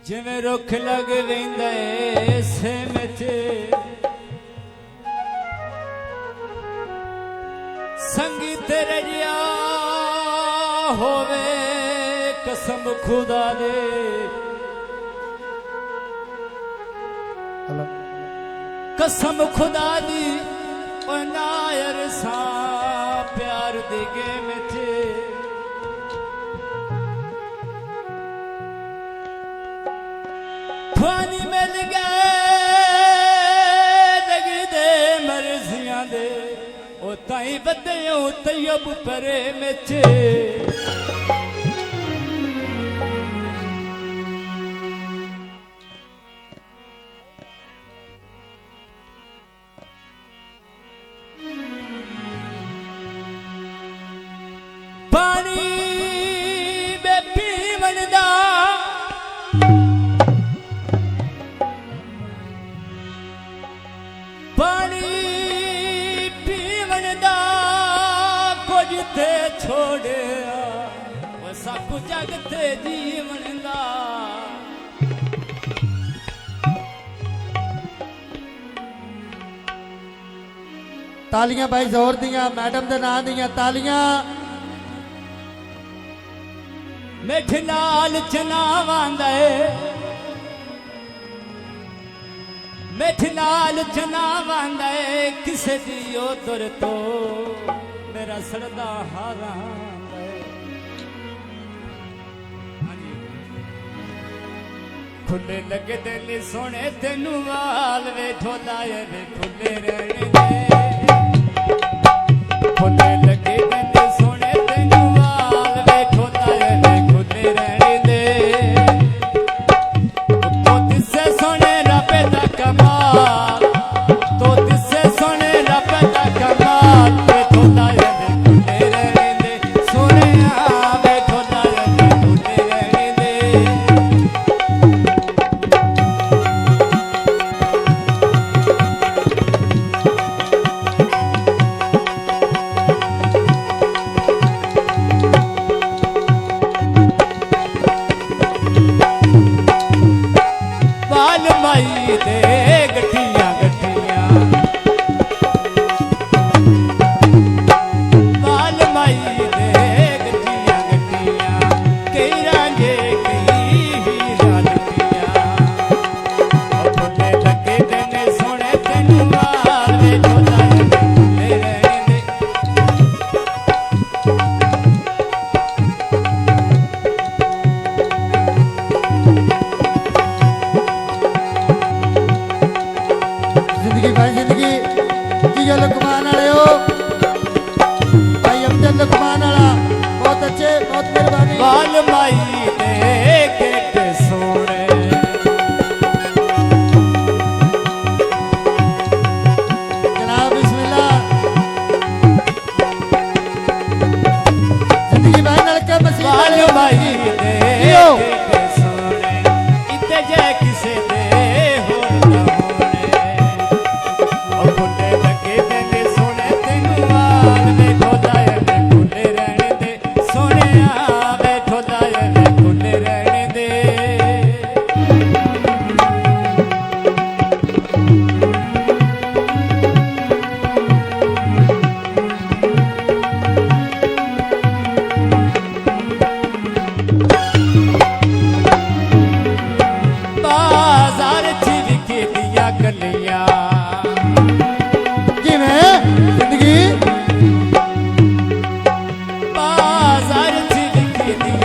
जिवें रुख लग वेंदा सेम च संगी तेरे जिया होवे कसम खुदा दे कसम खुदा दी नायर सा प्यार दी गेम च फानी मिल गए लगी दे मर्जियां दे ओ ताई बदे तैयब परे में पानी में पीवन दा पानी पीवन दा कुछ ते छोड़िया वो सब जग ते जीवन दा तालियां भाई जोर दियां मैडम दे नाम दियां तालियां मिठ नाल चनावांदा मिठ नाल चनावांदा किसे दी उधर तो मेरा सड़दा हारा खुले लगे दिल सोने तेनू वाल वे ठोला वे खुले रहने दे खुले लगे दिल सोने तेनू वाल वे ठोला वे खुले रहने दे तो तिसे सोने रब दा कमाल तो तिसे सोने रब दा कमाल वे ठोला वे खुले रहने दे सोने वे ठोला वे खुले रहने दे माई दे गठिया गठिया बाल माई दे गठिया गठिया कई रांझे कई हीरा लुटिया खुले लगे देने सोने तेनू मार वे ठोला खुले रहने भाई जिंदगी जियो लुकमान वाले हो भाई अब्दुल लुकमान वाला बहुत अच्छे बहुत मेहरबानी बाल माई दे गेट सोने जनाब बिस्मिल्लाह जिंदगी भाई नलका मसीह बाल माई दे गेट सोने इते जय किसे दे हो ना होने और खुले लगे देने सोने तेनू वाल वे ठोला वे खुले रहने दे सोने वे ठोला वे खुले रहने दे बाजार च विके दिया गलियां जिंदगी बाजार च विके दिया